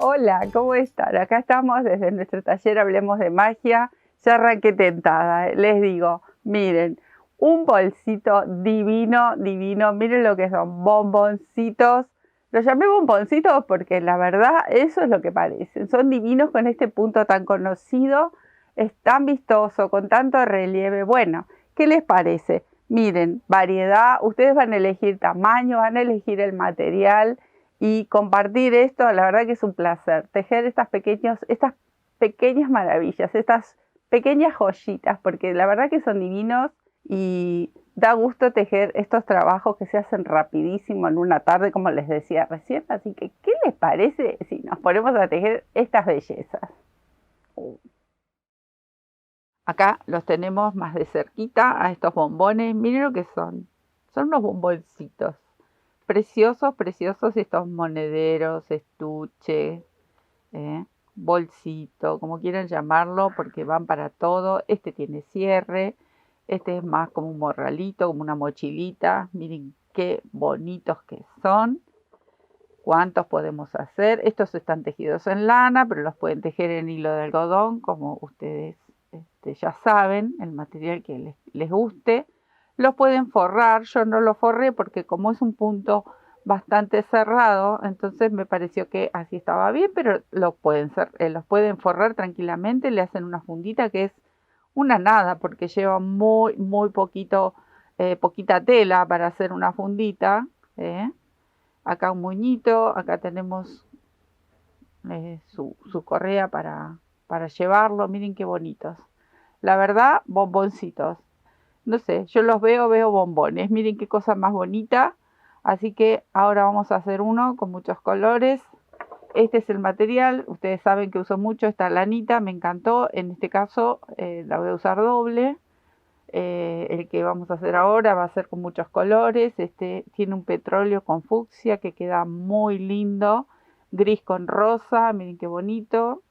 Hola, ¿cómo están? Acá estamos desde nuestro taller Hablemos de Magia. Ya arranqué tentada, les digo, miren, un bolsito divino, divino. Miren lo que son bomboncitos. Los llamé bomboncitos porque la verdad eso es lo que parecen. Son divinos con este punto tan conocido, es tan vistoso, con tanto relieve. Bueno, ¿qué les parece? Miren, variedad, ustedes van a elegir tamaño, van a elegir el material y compartir esto. La verdad que es un placer tejer estas pequeñas maravillas, estas pequeñas joyitas, porque la verdad que son divinos y da gusto tejer estos trabajos que se hacen rapidísimo en una tarde, como les decía recién. Así que, ¿qué les parece si nos ponemos a tejer estas bellezas? Acá los tenemos más de cerquita a estos bombones. Miren lo que son. Son unos bomboncitos. Preciosos, preciosos estos monederos, estuches, bolsito, como quieran llamarlo, porque van para todo. Este tiene cierre. Este es más como un morralito, como una mochilita. Miren qué bonitos que son. ¿Cuántos podemos hacer? Estos están tejidos en lana, pero los pueden tejer en hilo de algodón, como ustedes ya saben, el material que les guste. Los pueden forrar. Yo no lo forré porque como es un punto bastante cerrado, entonces me pareció que así estaba bien, pero los pueden forrar tranquilamente. Le hacen una fundita que es una nada, porque lleva muy poquita tela para hacer una fundita. Acá un moñito, acá tenemos su correa para llevarlo. Miren qué bonitos. La verdad, bomboncitos. No sé, yo los veo bombones. Miren qué cosa más bonita. Así que ahora vamos a hacer uno con muchos colores. Este es el material. Ustedes saben que uso mucho esta lanita, me encantó. En este caso la voy a usar doble. El que vamos a hacer ahora va a ser con muchos colores. Este tiene un petróleo con fucsia que queda muy lindo. Gris con rosa, miren qué bonito.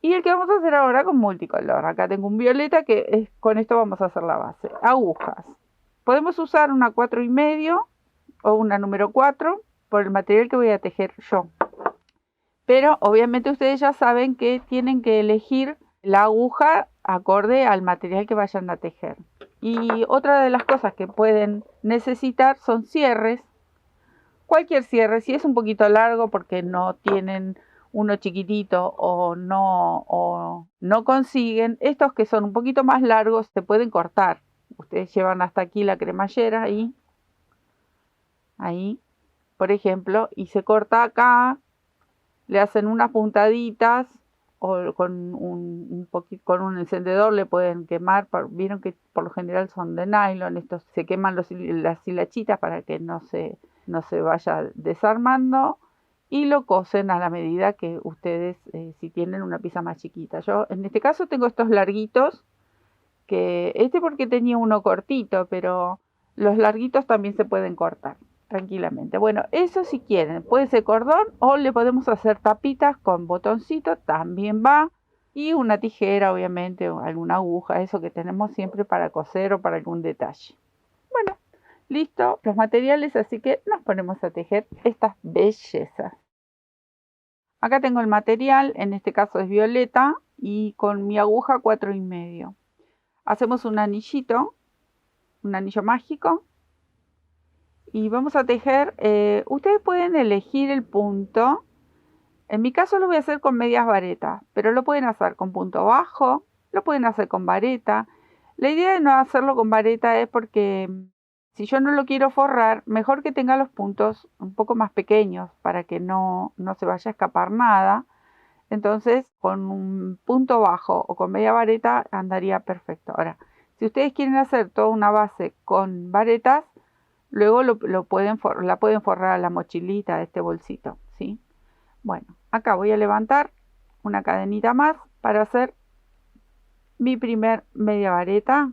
Y el que vamos a hacer ahora con multicolor. Acá tengo un violeta con esto vamos a hacer la base. Agujas. Podemos usar una 4,5 o una número 4 por el material que voy a tejer yo. Pero obviamente ustedes ya saben que tienen que elegir la aguja acorde al material que vayan a tejer. Y otra de las cosas que pueden necesitar son cierres. Cualquier cierre, si es un poquito largo porque no tienen uno chiquitito o no consiguen, estos que son un poquito más largos se pueden cortar. Ustedes llevan hasta aquí la cremallera ahí, por ejemplo, y se corta acá, le hacen unas puntaditas o con con un encendedor le pueden quemar. Vieron que por lo general son de nylon, estos se queman las hilachitas para que no se vaya desarmando, y lo cosen a la medida que ustedes, si tienen una pieza más chiquita. Yo en este caso tengo estos larguitos, porque tenía uno cortito, pero los larguitos también se pueden cortar tranquilamente. Bueno, eso si quieren, puede ser cordón o le podemos hacer tapitas con botoncito, también va. Y una tijera, obviamente, o alguna aguja, eso que tenemos siempre para coser o para algún detalle. Bueno, listo los materiales, así que nos ponemos a tejer estas bellezas. Acá tengo el material, en este caso es violeta, y con mi aguja 4,5. Hacemos un anillo mágico, y vamos a tejer. Ustedes pueden elegir el punto. En mi caso lo voy a hacer con medias varetas, pero lo pueden hacer con punto bajo, lo pueden hacer con vareta. La idea de no hacerlo con vareta es porque si yo no lo quiero forrar, mejor que tenga los puntos un poco más pequeños para que no se vaya a escapar nada. Entonces, con un punto bajo o con media vareta andaría perfecto. Ahora, si ustedes quieren hacer toda una base con varetas, luego la pueden forrar a la mochilita de este bolsito, ¿sí? Bueno, acá voy a levantar una cadenita más para hacer mi primer media vareta.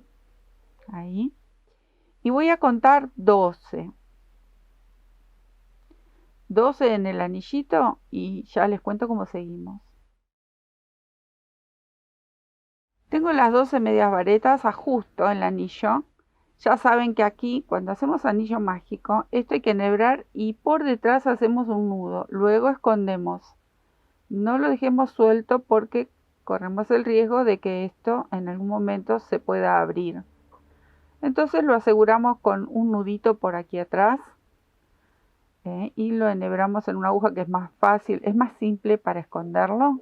Ahí. Y voy a contar 12. 12 en el anillito y ya les cuento cómo seguimos. Tengo las 12 medias varetas, ajusto el anillo. Ya saben que aquí, cuando hacemos anillo mágico, esto hay que enhebrar y por detrás hacemos un nudo. Luego escondemos No lo dejemos suelto porque corremos el riesgo de que esto en algún momento se pueda abrir. Entonces lo aseguramos con un nudito por aquí atrás y lo enhebramos en una aguja que es más fácil, es más simple para esconderlo.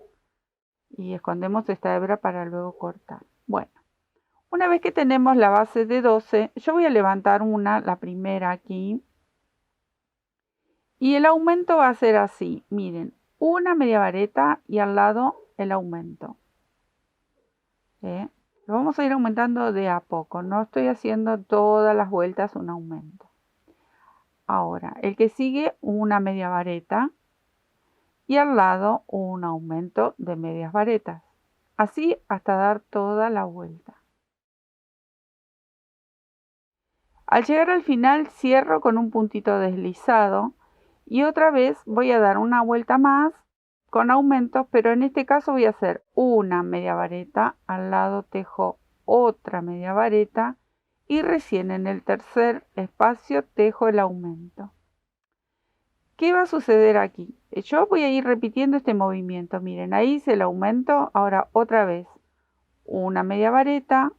Y escondemos esta hebra para luego cortar. Bueno, una vez que tenemos la base de 12, yo voy a levantar la primera aquí. Y el aumento va a ser así, miren, una media vareta y al lado el aumento. Lo vamos a ir aumentando de a poco, no estoy haciendo todas las vueltas un aumento. Ahora, el que sigue una media vareta y al lado un aumento de medias varetas. Así hasta dar toda la vuelta. Al llegar al final cierro con un puntito deslizado y otra vez voy a dar una vuelta más con aumentos, pero en este caso voy a hacer una media vareta, al lado tejo otra media vareta y recién en el tercer espacio tejo el aumento. ¿Qué va a suceder aquí? Yo voy a ir repitiendo este movimiento. Miren, ahí hice el aumento, ahora otra vez una media vareta,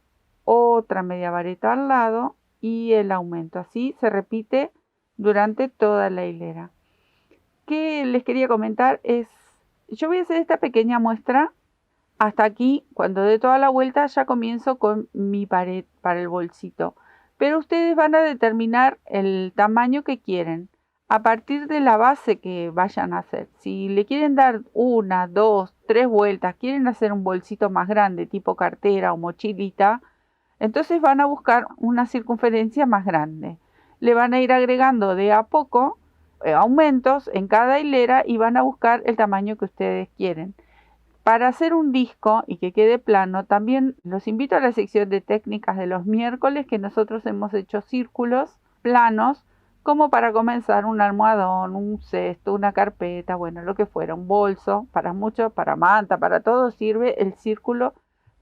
otra media vareta al lado y el aumento. Así se repite durante toda la hilera. ¿Qué les quería comentar? Yo voy a hacer esta pequeña muestra hasta aquí. Cuando dé toda la vuelta ya comienzo con mi pared para el bolsito. Pero ustedes van a determinar el tamaño que quieren a partir de la base que vayan a hacer. Si le quieren dar una, dos, tres vueltas, quieren hacer un bolsito más grande tipo cartera o mochilita, entonces van a buscar una circunferencia más grande. Le van a ir agregando de a poco aumentos en cada hilera y van a buscar el tamaño que ustedes quieren. Para hacer un disco y que quede plano, también los invito a la sección de técnicas de los miércoles, que nosotros hemos hecho círculos planos como para comenzar un almohadón, un cesto, una carpeta, bueno, lo que fuera, un bolso, para mucho, para manta, para todo sirve el círculo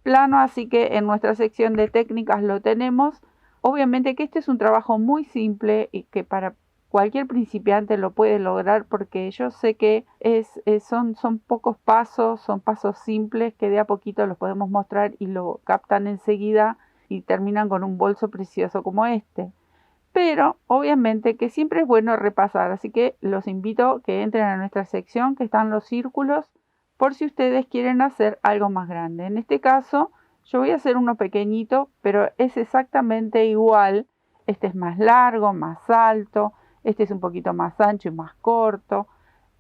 plano, así que en nuestra sección de técnicas lo tenemos. Obviamente que este es un trabajo muy simple y que para cualquier principiante lo puede lograr, porque yo sé que son pocos pasos, son pasos simples que de a poquito los podemos mostrar y lo captan enseguida y terminan con un bolso precioso como este. Pero obviamente que siempre es bueno repasar, así que los invito a que entren a nuestra sección que están los círculos por si ustedes quieren hacer algo más grande. En este caso yo voy a hacer uno pequeñito, pero es exactamente igual. Este es más largo, más alto, este es un poquito más ancho y más corto.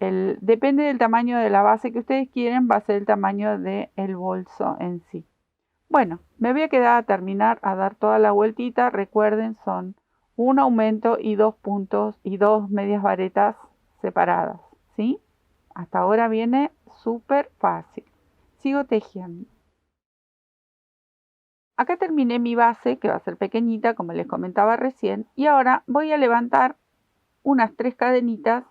Depende del tamaño de la base que ustedes quieren, va a ser el tamaño del bolso en sí. Bueno, me voy a quedar a terminar a dar toda la vueltita. Recuerden, son un aumento y dos puntos y dos medias varetas separadas, ¿sí? Hasta ahora viene súper fácil. Sigo tejiendo. Acá terminé mi base, que va a ser pequeñita, como les comentaba recién, y ahora voy a levantar unas 3 cadenitas,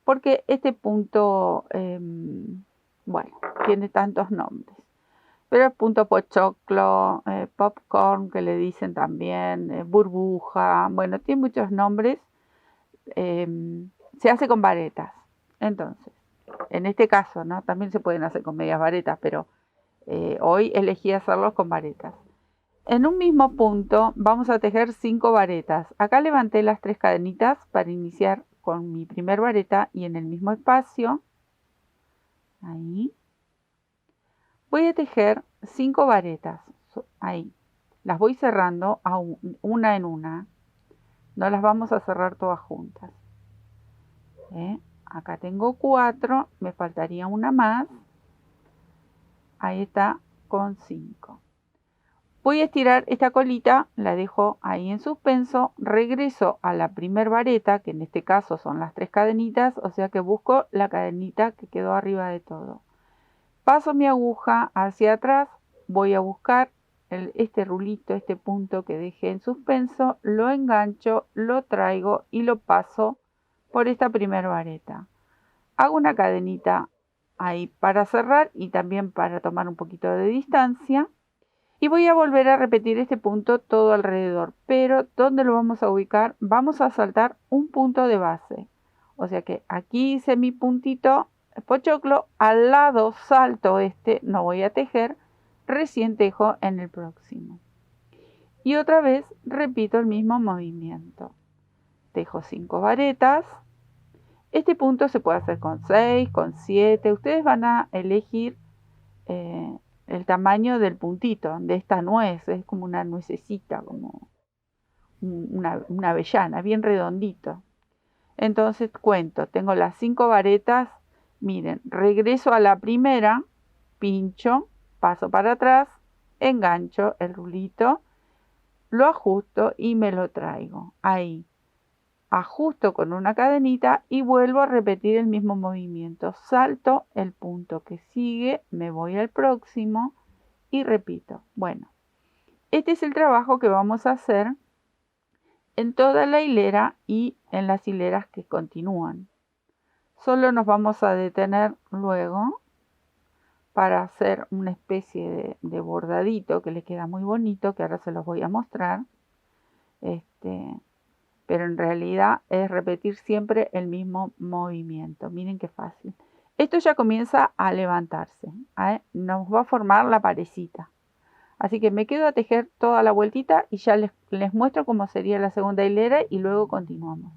porque este punto, bueno, tiene tantos nombres. Pero el punto pochoclo, popcorn, que le dicen también, burbuja, bueno, tiene muchos nombres. Se hace con varetas. Entonces, en este caso, ¿no? También se pueden hacer con medias varetas, pero hoy elegí hacerlos con varetas. En un mismo punto vamos a tejer 5 varetas. Acá levanté las 3 cadenitas para iniciar con mi primer vareta y en el mismo espacio, ahí, voy a tejer 5 varetas, ahí. Las voy cerrando una en una. No las vamos a cerrar todas juntas. Acá tengo 4, me faltaría una más. Ahí está con 5. Voy a estirar esta colita, la dejo ahí en suspenso, regreso a la primer vareta, que en este caso son las 3 cadenitas, o sea que busco la cadenita que quedó arriba de todo. Paso mi aguja hacia atrás, voy a buscar este rulito, este punto que dejé en suspenso, lo engancho, lo traigo y lo paso por esta primera vareta. Hago una cadenita ahí para cerrar y también para tomar un poquito de distancia. Y voy a volver a repetir este punto todo alrededor, pero ¿dónde lo vamos a ubicar? Vamos a saltar un punto de base. O sea que aquí hice mi puntito pochoclo, al lado salto este, no voy a tejer, recién tejo en el próximo. Y otra vez repito el mismo movimiento. Tejo 5 varetas. Este punto se puede hacer con 6, con 7. Ustedes van a elegir el tamaño del puntito, de esta nuez. Es como una nuececita, como una avellana, bien redondito. Entonces cuento, tengo las 5 varetas. Miren, regreso a la primera, pincho, paso para atrás, engancho el rulito, lo ajusto y me lo traigo. Ahí. Ajusto con una cadenita y vuelvo a repetir el mismo movimiento. Salto el punto que sigue, me voy al próximo y repito. Bueno, este es el trabajo que vamos a hacer en toda la hilera y en las hileras que continúan. Solo nos vamos a detener luego para hacer una especie de bordadito que le queda muy bonito, que ahora se los voy a mostrar. Pero en realidad es repetir siempre el mismo movimiento. Miren qué fácil. Esto ya comienza a levantarse, nos va a formar la parecita. Así que me quedo a tejer toda la vueltita y ya les muestro cómo sería la segunda hilera y luego continuamos.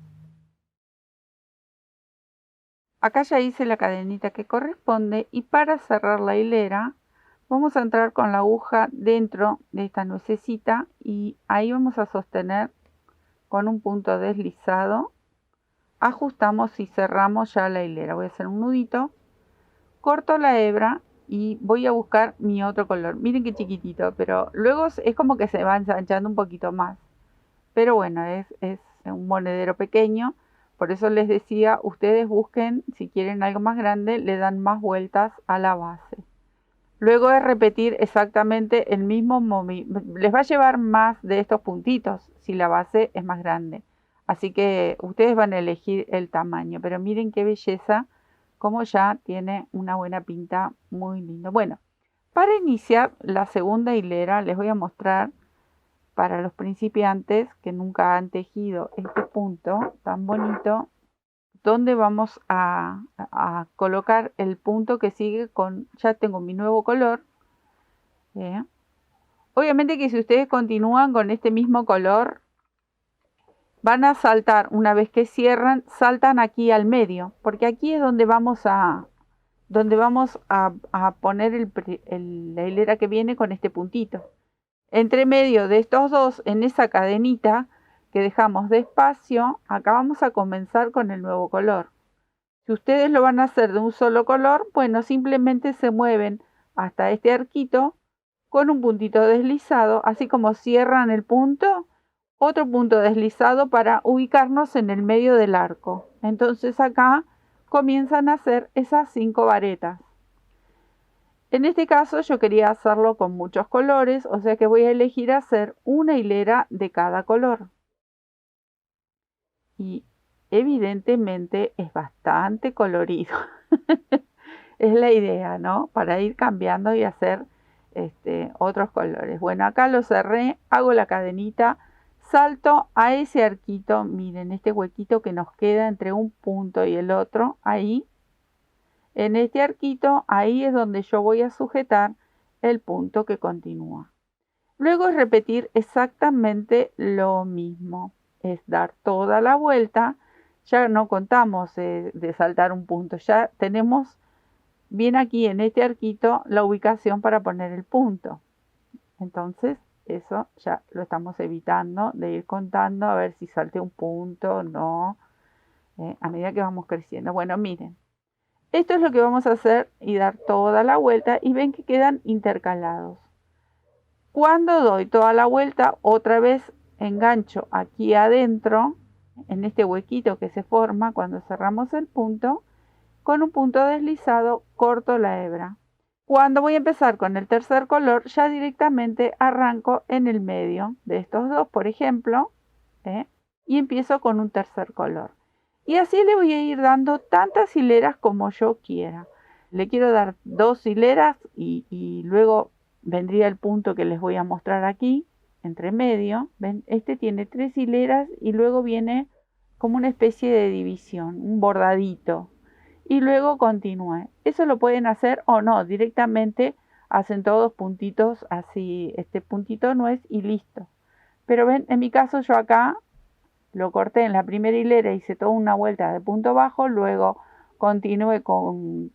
Acá ya hice la cadenita que corresponde y para cerrar la hilera vamos a entrar con la aguja dentro de esta nuececita y ahí vamos a sostener con un punto deslizado. Ajustamos y cerramos ya la hilera. Voy a hacer un nudito, corto la hebra y voy a buscar mi otro color. Miren qué chiquitito, pero luego es como que se va ensanchando un poquito más. Pero bueno, es un monedero pequeño. Por eso les decía, ustedes busquen, si quieren algo más grande, le dan más vueltas a la base. Luego es repetir exactamente el mismo movimiento. Les va a llevar más de estos puntitos si la base es más grande. Así que ustedes van a elegir el tamaño. Pero miren qué belleza, como ya tiene una buena pinta, muy lindo. Bueno, para iniciar la segunda hilera les voy a mostrar para los principiantes que nunca han tejido este punto tan bonito, donde vamos a colocar el punto que sigue con, ya tengo mi nuevo color. Obviamente que si ustedes continúan con este mismo color, van a saltar, una vez que cierran, saltan aquí al medio, porque aquí es donde vamos a poner la hilera que viene con este puntito. Entre medio de estos dos, en esa cadenita que dejamos de espacio, acá vamos a comenzar con el nuevo color. Si ustedes lo van a hacer de un solo color, bueno, simplemente se mueven hasta este arquito con un puntito deslizado, así como cierran el punto, otro punto deslizado para ubicarnos en el medio del arco. Entonces acá comienzan a hacer esas 5 varetas. En este caso yo quería hacerlo con muchos colores, o sea que voy a elegir hacer una hilera de cada color. Y evidentemente es bastante colorido. Es la idea, ¿no? Para ir cambiando y hacer otros colores. Bueno, acá lo cerré, hago la cadenita, salto a ese arquito, miren, este huequito que nos queda entre un punto y el otro, ahí. En este arquito, ahí es donde yo voy a sujetar el punto que continúa. Luego es repetir exactamente lo mismo. Es dar toda la vuelta. Ya no contamos de saltar un punto. Ya tenemos bien aquí en este arquito la ubicación para poner el punto. Entonces eso ya lo estamos evitando de ir contando a ver si salté un punto o no. A medida que vamos creciendo. Bueno, miren. Esto es lo que vamos a hacer y dar toda la vuelta y ven que quedan intercalados. Cuando doy toda la vuelta, otra vez engancho aquí adentro, en este huequito que se forma cuando cerramos el punto, con un punto deslizado corto la hebra. Cuando voy a empezar con el tercer color, ya directamente arranco en el medio de estos dos, por ejemplo, y empiezo con un tercer color. Y así le voy a ir dando tantas hileras como yo quiera. Le quiero dar 2 hileras y luego vendría el punto que les voy a mostrar aquí, entre medio. ¿Ven? Este tiene 3 hileras y luego viene como una especie de división, un bordadito. y luego continúe. Eso lo pueden hacer o no, directamente hacen todos puntitos así, este puntito nuez y listo. Pero ven, en mi caso yo acá lo corté en la primera hilera, hice toda una vuelta de punto bajo, luego continué con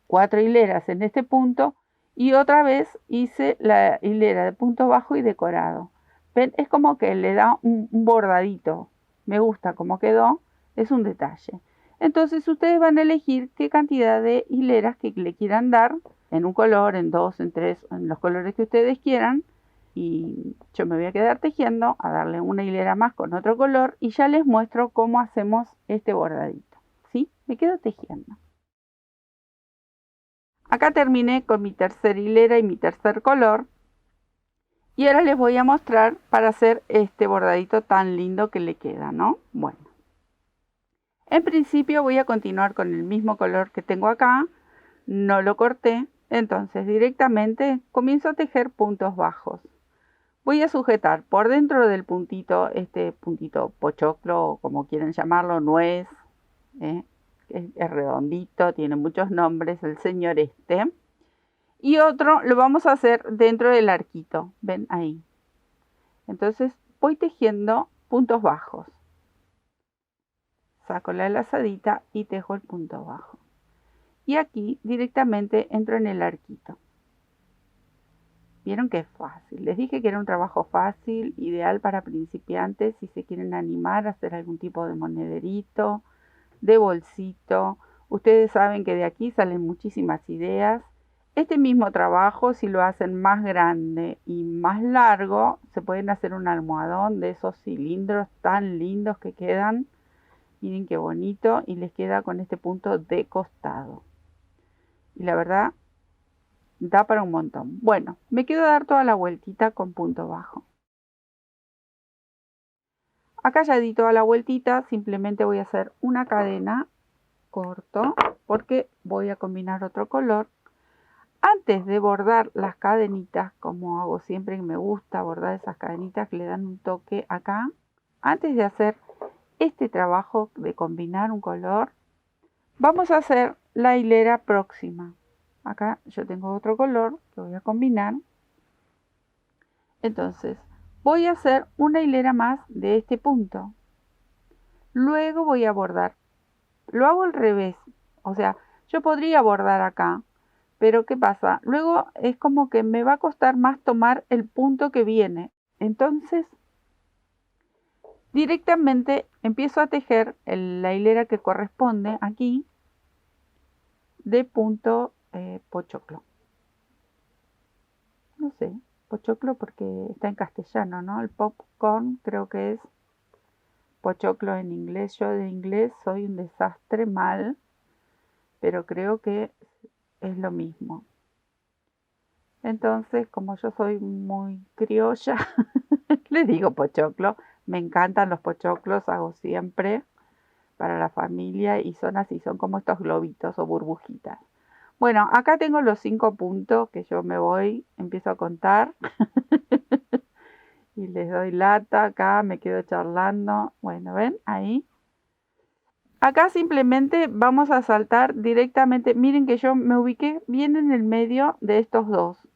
4 hileras en este punto y otra vez hice la hilera de punto bajo y decorado. ¿Ven? Es como que le da un bordadito. Me gusta cómo quedó, es un detalle. Entonces ustedes van a elegir qué cantidad de hileras que le quieran dar, en un color, en dos, en tres, en los colores que ustedes quieran. Y yo me voy a quedar tejiendo, a darle una hilera más con otro color y ya les muestro cómo hacemos este bordadito. ¿Sí? Me quedo tejiendo. Acá terminé con mi tercera hilera y mi tercer color. Y ahora les voy a mostrar para hacer este bordadito tan lindo que le queda, ¿no? Bueno. En principio voy a continuar con el mismo color que tengo acá. No lo corté. Entonces directamente comienzo a tejer puntos bajos. Voy a sujetar por dentro del puntito, este puntito pochoclo, o como quieren llamarlo, nuez. Es redondito, tiene muchos nombres, el señor este. Y otro lo vamos a hacer dentro del arquito, ven ahí. Entonces voy tejiendo puntos bajos. Saco la lazadita y tejo el punto bajo. Y aquí directamente entro en el arquito. Vieron que es fácil. Les dije que era un trabajo fácil, ideal para principiantes si se quieren animar a hacer algún tipo de monederito, de bolsito. Ustedes saben que de aquí salen muchísimas ideas. Este mismo trabajo, si lo hacen más grande y más largo, se pueden hacer un almohadón de esos cilindros tan lindos que quedan. Miren qué bonito, y les queda con este punto de costado. Y la verdad, da para un montón. Bueno, me quedo a dar toda la vueltita con punto bajo. Acá ya di toda la vueltita, simplemente voy a hacer una cadena, corto, porque voy a combinar otro color. Antes de bordar las cadenitas, como hago siempre que me gusta bordar esas cadenitas que le dan un toque acá, antes de hacer este trabajo de combinar un color, vamos a hacer la hilera próxima. Acá yo tengo otro color que voy a combinar. Entonces, voy a hacer una hilera más de este punto. Luego voy a bordar. Lo hago al revés. O sea, yo podría bordar acá. Pero ¿qué pasa? Luego es como que me va a costar más tomar el punto que viene. Entonces, directamente empiezo a tejer la hilera que corresponde aquí de punto pochoclo. No sé, pochoclo porque está en castellano, ¿no? El popcorn creo que es pochoclo en inglés. Yo de inglés soy un desastre mal, pero creo que es lo mismo. Entonces, como yo soy muy criolla, les digo pochoclo. Me encantan los pochoclos, hago siempre para la familia y son así, son como estos globitos o burbujitas. Bueno, acá tengo los 5 puntos que yo me voy, empiezo a contar y les doy lata, acá me quedo charlando. Bueno, ¿ven? Ahí. Acá simplemente vamos a saltar directamente. Miren que yo me ubiqué bien en el medio de estos dos,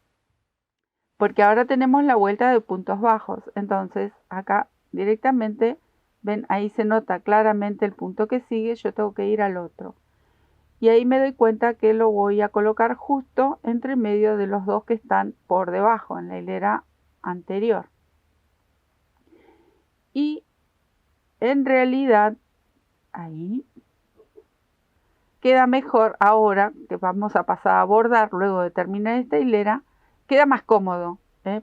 porque ahora tenemos la vuelta de puntos bajos. Entonces acá directamente, ven, ahí se nota claramente el punto que sigue, yo tengo que ir al otro. Y ahí me doy cuenta que lo voy a colocar justo entre medio de los dos que están por debajo, en la hilera anterior. Y en realidad, ahí queda mejor ahora que vamos a pasar a bordar luego de terminar esta hilera. Queda más cómodo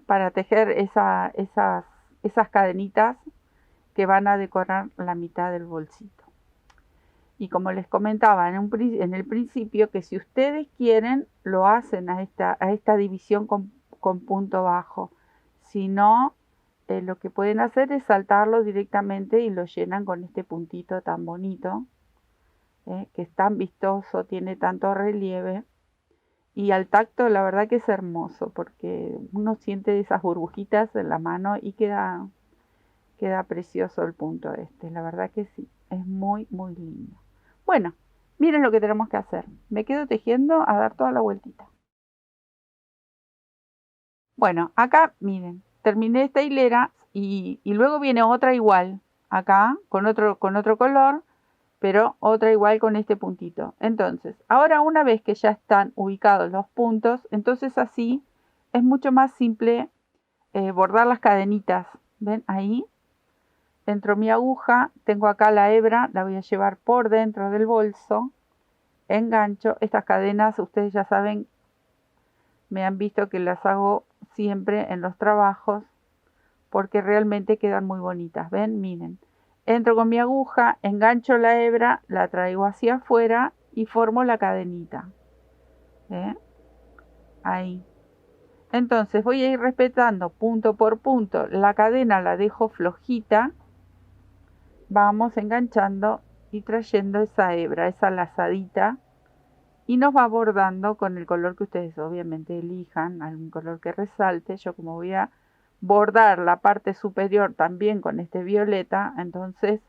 para tejer esas cadenitas que van a decorar la mitad del bolsito. Y como les comentaba en el principio, que si ustedes quieren, lo hacen a esta división con punto bajo. Si no, lo que pueden hacer es saltarlo directamente y lo llenan con este puntito tan bonito, que es tan vistoso, tiene tanto relieve. Y al tacto la verdad que es hermoso, porque uno siente esas burbujitas en la mano y queda precioso el punto este. La verdad que sí, es muy, muy lindo. Bueno, Miren lo que tenemos que hacer. Me quedo tejiendo a dar toda la vueltita. Bueno, acá miren, terminé esta hilera y luego viene otra igual. Acá con otro color, pero otra igual con este puntito. Entonces, ahora una vez que ya están ubicados los puntos, entonces así es mucho más simple bordar las cadenitas. ¿Ven? Ahí entro mi aguja, tengo acá la hebra, la voy a llevar por dentro del bolso, engancho. Estas cadenas ustedes ya saben, me han visto que las hago siempre en los trabajos porque realmente quedan muy bonitas. ¿Ven? Miren. Entro con mi aguja, engancho la hebra, la traigo hacia afuera y formo la cadenita. ¿Eh? Ahí. Entonces voy a ir respetando punto por punto. La cadena la dejo flojita. Vamos enganchando y trayendo esa hebra, esa lazadita. Y nos va bordando con el color que ustedes obviamente elijan. Algún color que resalte. Yo como voy a bordar la parte superior también con este violeta, entonces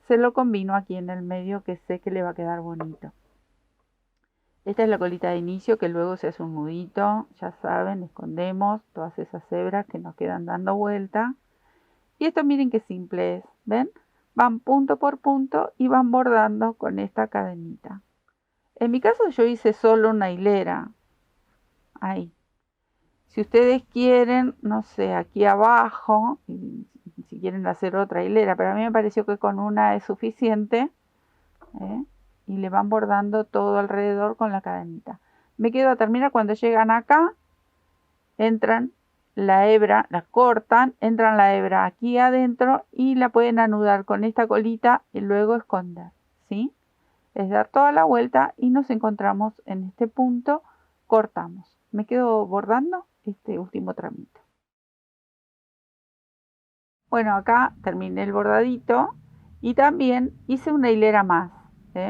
se lo combino aquí en el medio, que sé que le va a quedar bonito. Esta es la colita de inicio, que luego se hace un nudito, ya saben, escondemos todas esas hebras que nos quedan dando vuelta. Y esto miren qué simple es, ¿ven? Van punto por punto y van bordando con esta cadenita. En mi caso yo hice solo una hilera, ahí. Si ustedes quieren, no sé, aquí abajo, si quieren hacer otra hilera, pero a mí me pareció que con una es suficiente, ¿eh? Y le van bordando todo alrededor con la cadenita. Me quedo a terminar cuando llegan acá, entran la hebra, la cortan, entran la hebra aquí adentro y la pueden anudar con esta colita y luego esconder, ¿sí? Es dar toda la vuelta y nos encontramos en este punto, cortamos. Me quedo bordando este último tramito. Bueno, acá terminé el bordadito y también hice una hilera más,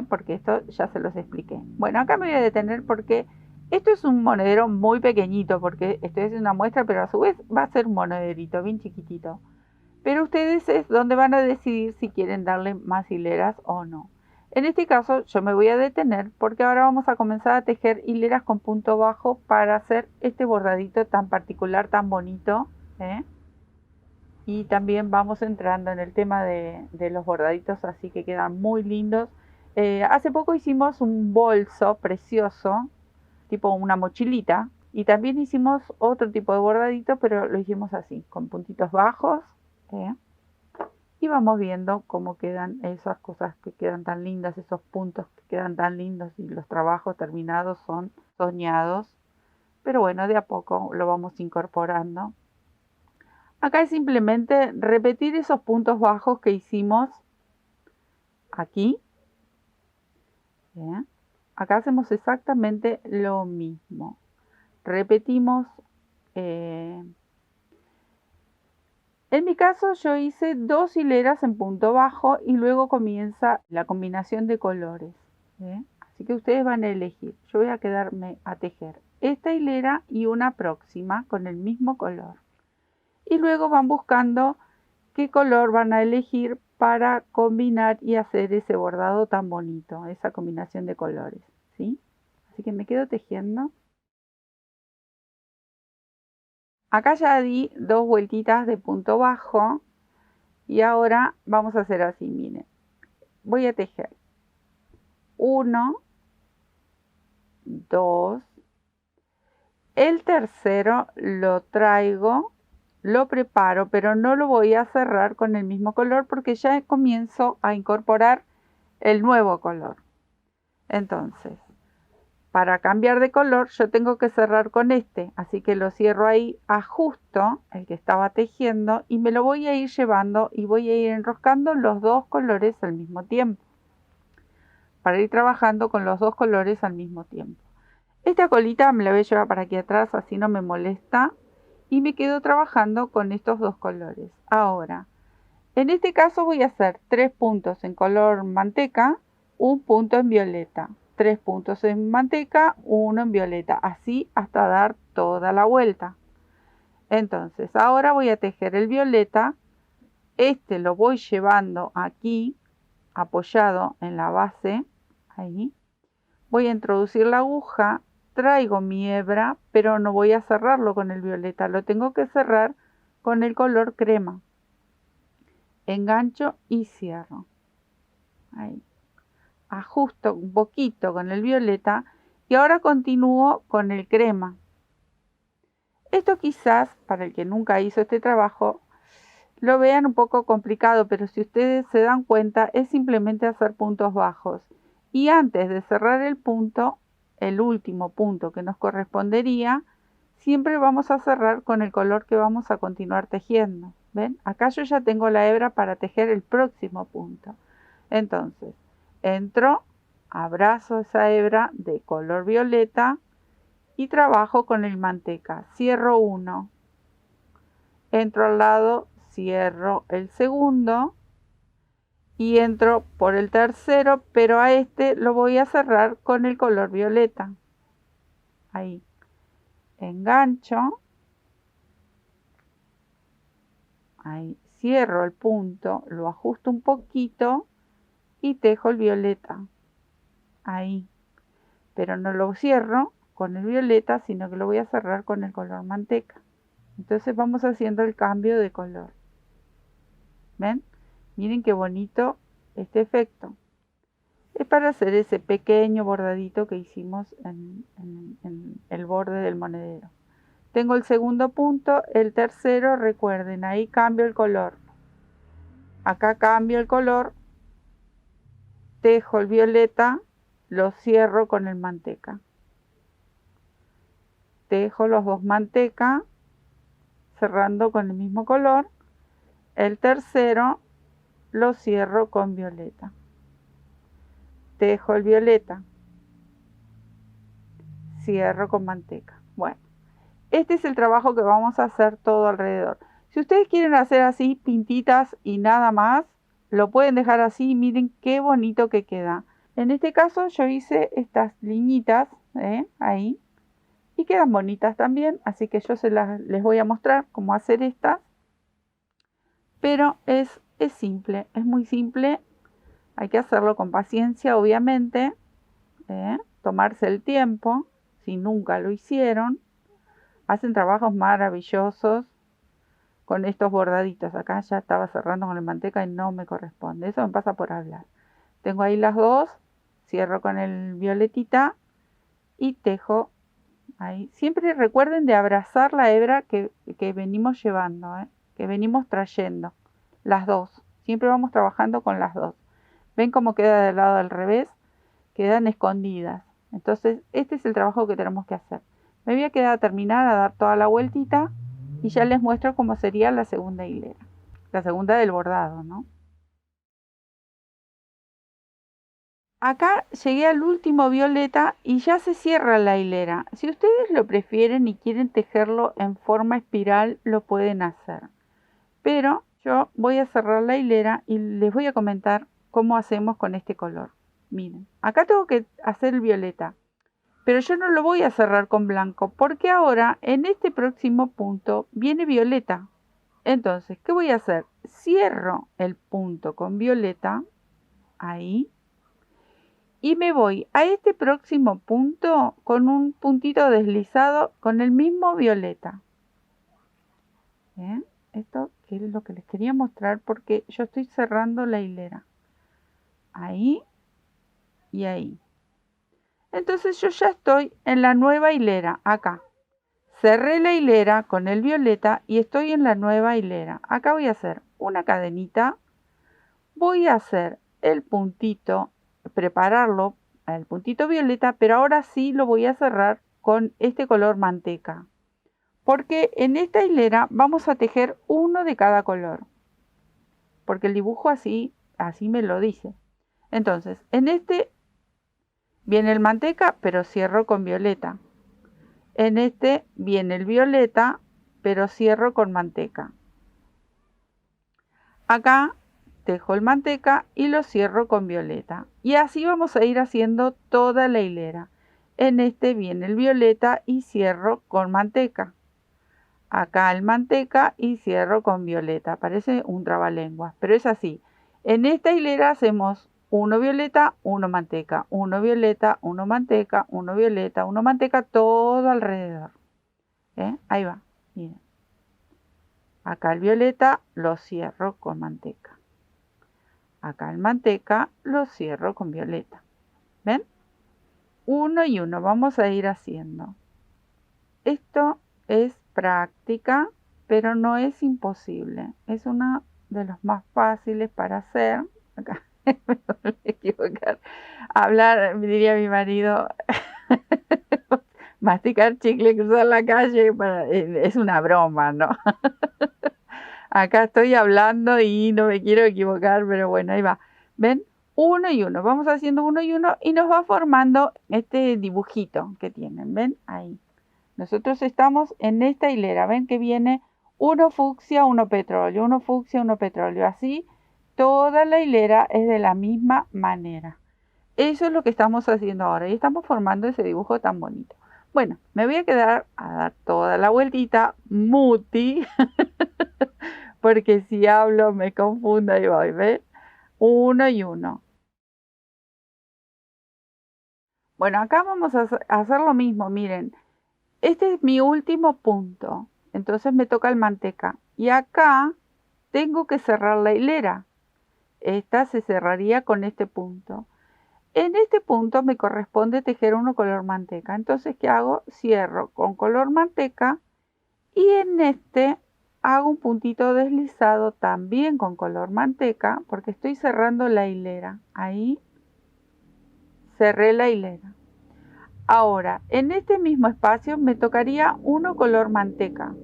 porque esto ya se los expliqué. Bueno, acá me voy a detener porque esto es un monedero muy pequeñito, porque esto es una muestra, pero a su vez va a ser un monederito bien chiquitito. Pero ustedes es donde van a decidir si quieren darle más hileras o no. En este caso yo me voy a detener porque ahora vamos a comenzar a tejer hileras con punto bajo para hacer este bordadito tan particular, tan bonito, ¿eh? Y también vamos entrando en el tema de los bordaditos, así que quedan muy lindos. Hace poco hicimos un bolso precioso, tipo una mochilita, y también hicimos otro tipo de bordadito, pero lo hicimos así, con puntitos bajos, ¿eh? Y vamos viendo cómo quedan esas cosas que quedan tan lindas, esos puntos que quedan tan lindos, y los trabajos terminados son soñados. Pero bueno, de a poco lo vamos incorporando. Acá es simplemente repetir esos puntos bajos que hicimos aquí. ¿Bien? Acá hacemos exactamente lo mismo. Repetimos. En mi caso yo hice 2 hileras en punto bajo y luego comienza la combinación de colores. Así que ustedes van a elegir. Yo voy a quedarme a tejer esta hilera y una próxima con el mismo color. Y luego van buscando qué color van a elegir para combinar y hacer ese bordado tan bonito, esa combinación de colores, ¿sí? Así que me quedo tejiendo. Acá ya di 2 vueltitas de punto bajo y ahora vamos a hacer así, miren. Voy a tejer 1, 2, el tercero lo traigo, lo preparo, pero no lo voy a cerrar con el mismo color porque ya comienzo a incorporar el nuevo color. Entonces, para cambiar de color yo tengo que cerrar con este, así que lo cierro ahí, ajusto el que estaba tejiendo y me lo voy a ir llevando y voy a ir enroscando los dos colores al mismo tiempo, para ir trabajando con los dos colores al mismo tiempo. Esta colita me la voy a llevar para aquí atrás, así no me molesta, y me quedo trabajando con estos dos colores. Ahora, en este caso voy a hacer 3 puntos en color manteca, un punto en violeta, 3 puntos en manteca, uno en violeta, así hasta dar toda la vuelta. Entonces ahora voy a tejer el violeta, este lo voy llevando aquí apoyado en la base, Ahí. Voy a introducir la aguja, traigo mi hebra, pero no voy a cerrarlo con el violeta, lo tengo que cerrar con el color crema. Engancho y cierro. Ahí. Ajusto un poquito con el violeta y ahora continúo con el crema. Esto quizás, para el que nunca hizo este trabajo, lo vean un poco complicado, pero si ustedes se dan cuenta, es simplemente hacer puntos bajos. Y antes de cerrar el punto, el último punto que nos correspondería, siempre vamos a cerrar con el color que vamos a continuar tejiendo. ¿Ven? Acá yo ya tengo la hebra para tejer el próximo punto. Entonces, entro, abrazo esa hebra de color violeta y trabajo con el manteca. Cierro uno, entro al lado, cierro el segundo y entro por el tercero, pero a este lo voy a cerrar con el color violeta. Ahí. Engancho. Ahí. Cierro el punto, lo ajusto un poquito y tejo el violeta. Ahí. Pero no lo cierro con el violeta, sino que lo voy a cerrar con el color manteca. Entonces vamos haciendo el cambio de color. ¿Ven? Miren qué bonito este efecto. Es para hacer ese pequeño bordadito que hicimos en el borde del monedero. Tengo el segundo punto, el tercero, recuerden, ahí cambio el color. Acá cambio el color, tejo el violeta, lo cierro con el manteca. Tejo los dos manteca, cerrando con el mismo color. El tercero lo cierro con violeta. Tejo el violeta, cierro con manteca. Bueno, este es el trabajo que vamos a hacer todo alrededor. Si ustedes quieren hacer así pintitas y nada más, lo pueden dejar así. Miren qué bonito que queda. En este caso yo hice estas liñitas ahí y quedan bonitas también, así que yo les voy a mostrar cómo hacer estas. Pero es simple, es muy simple. Hay que hacerlo con paciencia, obviamente, tomarse el tiempo, si nunca lo hicieron. Hacen trabajos maravillosos con estos bordaditos. Acá ya estaba cerrando con el manteca y no me corresponde. Eso me pasa por hablar. Tengo ahí las dos, cierro con el violetita y tejo ahí. Siempre recuerden de abrazar la hebra que venimos llevando, que venimos trayendo. Las dos. Siempre vamos trabajando con las dos. ¿Ven cómo queda del lado al revés? Quedan escondidas. Entonces, este es el trabajo que tenemos que hacer. Me voy a quedar a terminar, a dar toda la vueltita y ya les muestro cómo sería la segunda hilera. La segunda del bordado, ¿no? Acá llegué al último violeta y ya se cierra la hilera. Si ustedes lo prefieren y quieren tejerlo en forma espiral, lo pueden hacer. Pero yo voy a cerrar la hilera y les voy a comentar cómo hacemos con este color. Miren, acá tengo que hacer el violeta, pero yo no lo voy a cerrar con blanco porque ahora en este próximo punto viene violeta. Entonces, ¿qué voy a hacer? Cierro el punto con violeta, ahí, y me voy a este próximo punto con un puntito deslizado con el mismo violeta. ¿Bien? Esto es lo que les quería mostrar porque yo estoy cerrando la hilera. Ahí y ahí. Entonces yo ya estoy en la nueva hilera, acá. Cerré la hilera con el violeta y estoy en la nueva hilera. Acá voy a hacer una cadenita. Voy a hacer el puntito, prepararlo, el puntito violeta, pero ahora sí lo voy a cerrar con este color manteca. Porque en esta hilera vamos a tejer uno de cada color. Porque el dibujo así me lo dice. Entonces, en este viene el manteca, pero cierro con violeta. En este viene el violeta, pero cierro con manteca. Acá tejo el manteca y lo cierro con violeta. Y así vamos a ir haciendo toda la hilera. En este viene el violeta y cierro con manteca. Acá el manteca y cierro con violeta. Parece un trabalenguas, pero es así. En esta hilera hacemos uno violeta, uno manteca, uno violeta, uno manteca, uno violeta, uno manteca, todo alrededor. Ahí va, miren. Acá el violeta lo cierro con manteca. Acá el manteca lo cierro con violeta. ¿Ven? Uno y uno vamos a ir haciendo. Esto es práctica, pero no es imposible. Es uno de los más fáciles para hacer. Acá me voy a equivocar. Hablar, diría mi marido, masticar chicle, cruzar la calle, es una broma, ¿no? Acá estoy hablando y no me quiero equivocar, pero bueno, ahí va. ¿Ven? Uno y uno. Vamos haciendo uno y uno y nos va formando este dibujito que tienen. ¿Ven? Ahí. Nosotros estamos en esta hilera. ¿Ven que viene uno fucsia, uno petróleo, uno fucsia, uno petróleo? Así, toda la hilera es de la misma manera. Eso es lo que estamos haciendo ahora y estamos formando ese dibujo tan bonito. Bueno, me voy a quedar a dar toda la vueltita, muti, porque si hablo me confundo y voy, ¿ven? Uno y uno. Bueno, acá vamos a hacer lo mismo, miren. Este es mi último punto, entonces me toca el manteca. Y acá tengo que cerrar la hilera. Esta se cerraría con este punto. En este punto me corresponde tejer uno color manteca. Entonces, ¿qué hago? Cierro con color manteca y en este hago un puntito deslizado también con color manteca porque estoy cerrando la hilera. Ahí cerré la hilera. Ahora, en este mismo espacio me tocaría uno color manteca.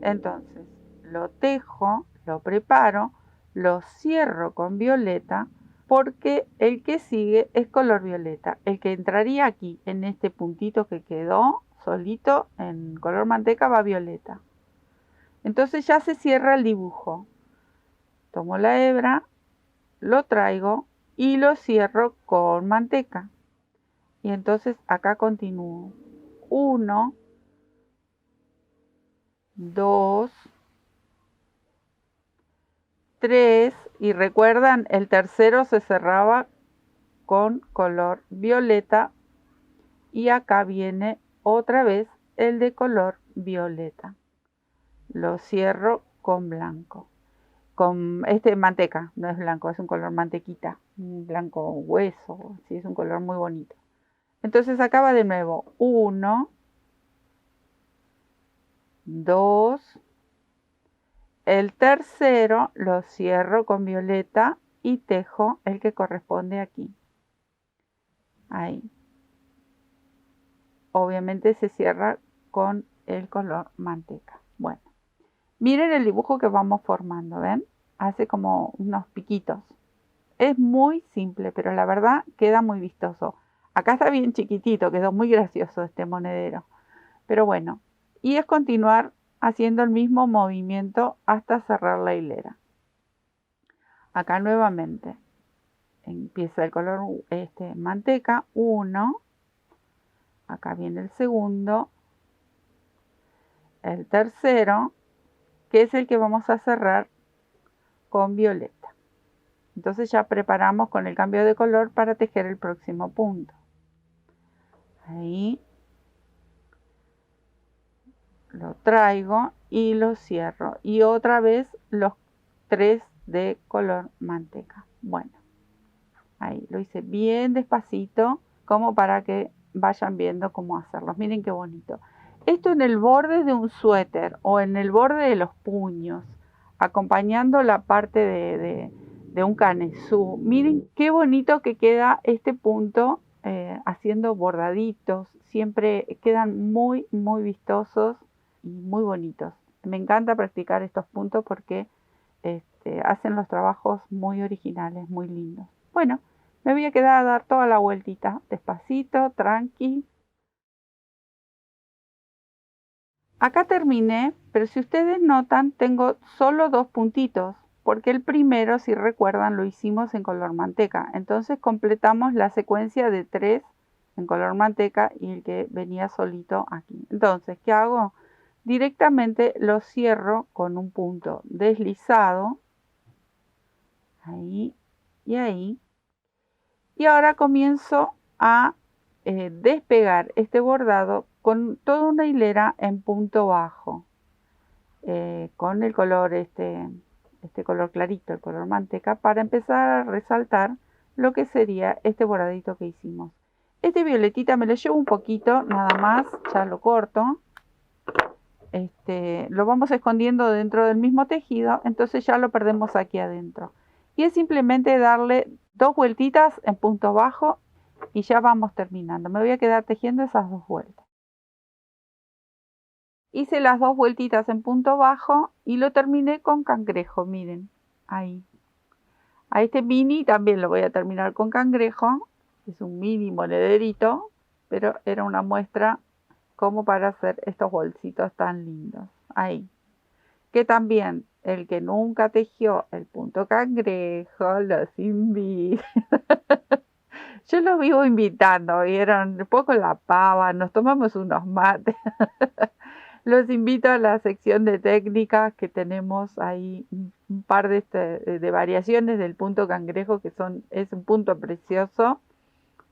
Entonces, lo tejo, lo preparo, lo cierro con violeta porque el que sigue es color violeta. El que entraría aquí en este puntito que quedó solito en color manteca va violeta. Entonces ya se cierra el dibujo. Tomo la hebra, lo traigo y lo cierro con manteca. Y entonces acá continúo. 1, 2, 3 y recuerdan, el tercero se cerraba con color violeta y acá viene otra vez el de color violeta. Lo cierro con blanco. Con manteca, no es blanco, es un color mantequita, un blanco hueso, sí, es un color muy bonito. Entonces acá va de nuevo, 1, 2, el tercero lo cierro con violeta y tejo el que corresponde aquí. Ahí. Obviamente se cierra con el color manteca. Bueno, miren el dibujo que vamos formando, ¿ven? Hace como unos piquitos. Es muy simple, pero la verdad queda muy vistoso. Acá está bien chiquitito, quedó muy gracioso este monedero. Pero bueno, y es continuar haciendo el mismo movimiento hasta cerrar la hilera. Acá nuevamente empieza el color manteca, 1, acá viene el segundo, el tercero, que es el que vamos a cerrar con violeta. Entonces ya preparamos con el cambio de color para tejer el próximo punto. Ahí lo traigo y lo cierro. Y otra vez los 3 de color manteca. Bueno, ahí lo hice bien despacito, como para que vayan viendo cómo hacerlos. Miren qué bonito. Esto en el borde de un suéter o en el borde de los puños, acompañando la parte de un canesú. Miren qué bonito que queda este punto haciendo bordaditos. Siempre quedan muy, muy vistosos y muy bonitos. Me encanta practicar estos puntos porque hacen los trabajos muy originales, muy lindos. Bueno, me voy a quedar a dar toda la vueltita, despacito, tranqui. Acá terminé, pero si ustedes notan, tengo solo 2 puntitos, porque el primero, si recuerdan, lo hicimos en color manteca. Entonces completamos la secuencia de 3 en color manteca y el que venía solito aquí. Entonces, ¿qué hago? Directamente lo cierro con un punto deslizado, ahí y ahí. Y ahora comienzo a despegar este bordado con toda una hilera en punto bajo, con el color este color clarito, el color manteca, para empezar a resaltar lo que sería este bordadito que hicimos. Este violetita me lo llevo un poquito, nada más, ya lo corto. Lo vamos escondiendo dentro del mismo tejido, entonces ya lo perdemos aquí adentro. Y es simplemente darle 2 vueltitas en punto bajo y ya vamos terminando. Me voy a quedar tejiendo esas 2 vueltas. Hice las 2 vueltitas en punto bajo y lo terminé con cangrejo, miren, ahí. A este mini también lo voy a terminar con cangrejo, es un mini monederito, pero era una muestra como para hacer estos bolsitos tan lindos. Ahí. Que también el que nunca tejió el punto cangrejo, los invito. Yo los vivo invitando, vieron, después con la pava, nos tomamos unos mates. Los invito a la sección de técnicas que tenemos ahí un par de variaciones del punto cangrejo que es un punto precioso,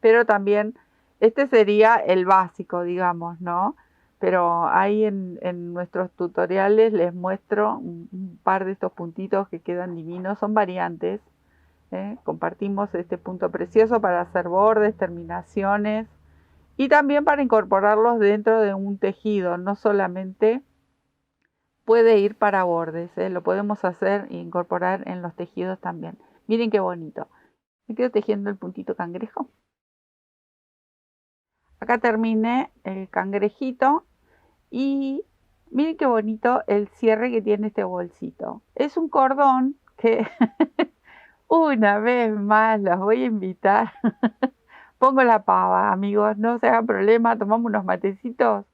pero también este sería el básico, digamos, ¿no? Pero ahí en nuestros tutoriales les muestro un par de estos puntitos que quedan divinos, son variantes. Compartimos este punto precioso para hacer bordes, terminaciones y también para incorporarlos dentro de un tejido, no solamente puede ir para bordes, lo podemos hacer e incorporar en los tejidos también. Miren qué bonito. Me quedo tejiendo el puntito cangrejo. Acá terminé el cangrejito y miren qué bonito el cierre que tiene este bolsito. Es un cordón que una vez más los voy a invitar. Pongo la pava, amigos, no se hagan problema, tomamos unos matecitos.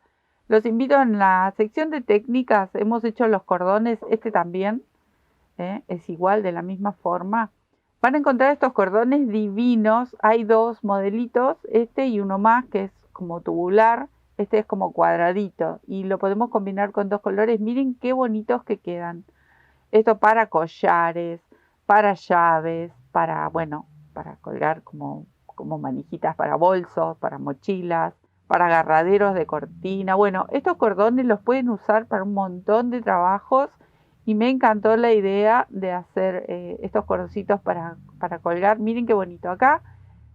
Los invito en la sección de técnicas, hemos hecho los cordones, este también, es igual, de la misma forma. Van a encontrar estos cordones divinos, hay 2 modelitos, este y uno más que es como tubular, este es como cuadradito y lo podemos combinar con 2 colores, miren qué bonitos que quedan. Esto para collares, para llaves, bueno, para colgar como manijitas para bolsos, para mochilas, para agarraderos de cortina. Bueno, estos cordones los pueden usar para un montón de trabajos y me encantó la idea de hacer estos cordoncitos para colgar. Miren qué bonito. Acá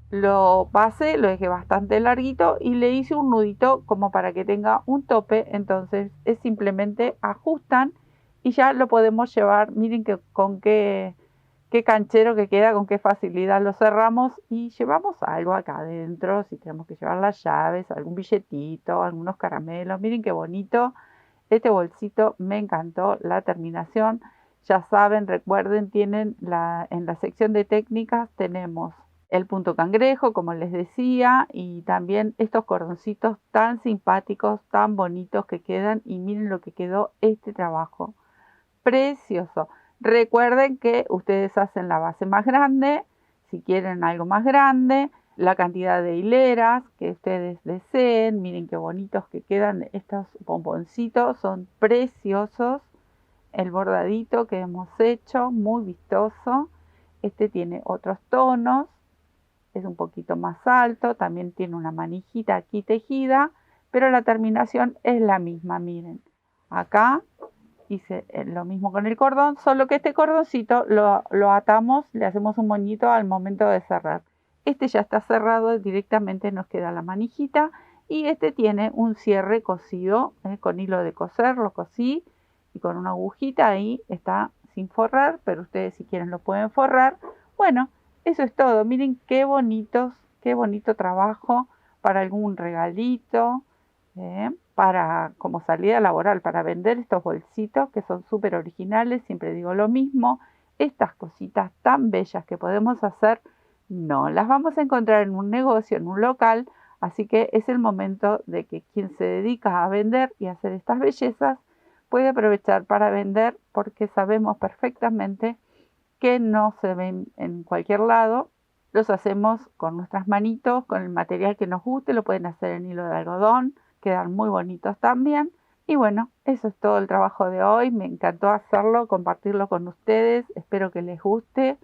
lo pasé, lo dejé bastante larguito y le hice un nudito como para que tenga un tope. Entonces es simplemente ajustan y ya lo podemos llevar. Miren que con qué canchero que queda, con qué facilidad lo cerramos y llevamos algo acá adentro, si tenemos que llevar las llaves, algún billetito, algunos caramelos. Miren qué bonito este bolsito, me encantó la terminación. Ya saben, recuerden, tienen en la sección de técnicas tenemos el punto cangrejo, como les decía, y también estos cordoncitos tan simpáticos, tan bonitos que quedan. Y miren lo que quedó este trabajo, precioso. Recuerden que ustedes hacen la base más grande, si quieren algo más grande, la cantidad de hileras que ustedes deseen. Miren qué bonitos que quedan estos bomboncitos, son preciosos. El bordadito que hemos hecho, muy vistoso. Este tiene otros tonos, es un poquito más alto, también tiene una manijita aquí tejida, pero la terminación es la misma. Miren, acá hice lo mismo con el cordón, solo que este cordoncito lo atamos, le hacemos un moñito al momento de cerrar. Este ya está cerrado, directamente nos queda la manijita y este tiene un cierre cosido con hilo de coser, lo cosí y con una agujita ahí está sin forrar, pero ustedes si quieren lo pueden forrar. Bueno, eso es todo. Miren qué bonitos, qué bonito trabajo para algún regalito, para como salida laboral, para vender estos bolsitos que son súper originales. Siempre digo lo mismo, estas cositas tan bellas que podemos hacer no las vamos a encontrar en un negocio, en un local, así que es el momento de que quien se dedica a vender y a hacer estas bellezas puede aprovechar para vender, porque sabemos perfectamente que no se ven en cualquier lado. Los hacemos con nuestras manitos, con el material que nos guste, lo pueden hacer en hilo de algodón, quedan muy bonitos también. Y bueno, eso es todo el trabajo de hoy, me encantó hacerlo, compartirlo con ustedes, espero que les guste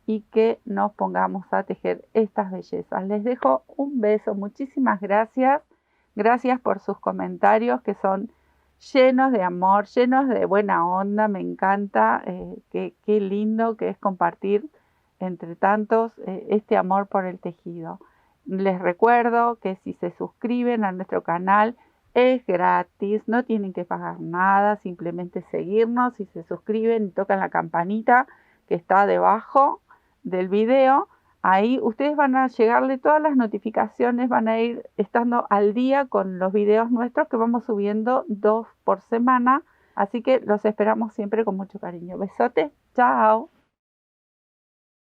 y que nos pongamos a tejer estas bellezas. Les dejo un beso, muchísimas gracias. Gracias por sus comentarios que son llenos de amor, llenos de buena onda. Me encanta, qué lindo que es compartir entre tantos este amor por el tejido. Les recuerdo que si se suscriben a nuestro canal es gratis, no tienen que pagar nada, simplemente seguirnos. Si se suscriben y tocan la campanita que está debajo del video, ahí ustedes van a llegarle todas las notificaciones, van a ir estando al día con los videos nuestros que vamos subiendo 2 por semana. Así que los esperamos siempre con mucho cariño. Besotes, chao.